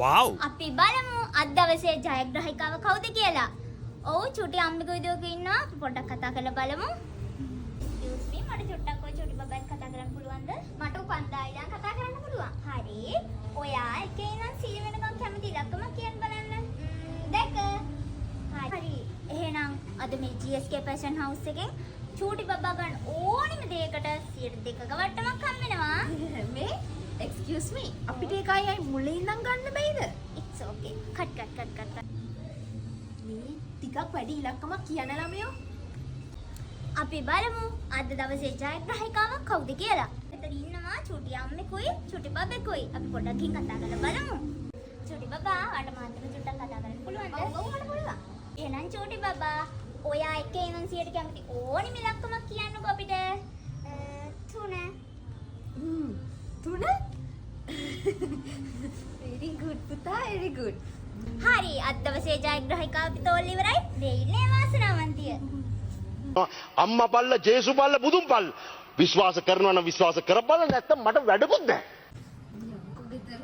wow අපි බලමු අද දවසේ ජයග්‍රාහිකාව කවුද කියලා. ඔව් චුටි අම්මික විදියක ඉන්නවා. අපි පොඩ්ඩක් කතා කරලා බලමු. excuse me මට චුට්ටක් ඔය චුටි බබාත් කතා කරන්න පුළුවන්ද? මට උපන්දා ඉඳන් කතා කරන්න පුළුවන්. හරි. ඔයා එකේ ඉඳන් 100 වෙනකම් කැමති ඉලක්කමක් කියන්න බලන්න. 2. හරි. එහෙනම් අද මේ GSK fashion house එකෙන් චූටි බබා ගන්න ඕනිම දෙයකට 102ක වට්ටමක් හම් වෙනවා. මේ excuse me අපිට එකයි මුලින් ඉඳන් ගන්න බැයිද? it's okay. cut. මේ ටිකක් වැඩි ඉලක්කමක් කියන ළමයෝ. අපි බලමු අද දවසේ ජයග්‍රාහිකාව කවුද කියලා. මෙතන ඉන්නවා චූටි අම්මෙකුයි චූටි බබෙකුයි. අපි පොඩ්ඩක් ගිහින් කතා කරලා බලමු. චූටි බබා වට මාතක චුට්ටක් කතා කරන්න පුළුවන්ද? ඔව් මට පුළුවන්. එහෙනම් චූටි බබා ඔයා එකේ ඉඳන් 100ට කැමති ඕනිම ඉලක්කමක් කියන්නකෝ අපිට. 3. 3 very good පුතා very good. හරි අද දවසේ ජයග්‍රාහිකාව අපි තෝරලා ඉවරයි. දෙයිනේ වාසනාවන්තිය. අම්මා බල්ල ජේසු බල්ල බුදුන් බල්ල විශ්වාස කරනවා නම් විශ්වාස කරපළ නැත්තම් මට වැඩකුත් නැහැ. යකෝ ගෙදර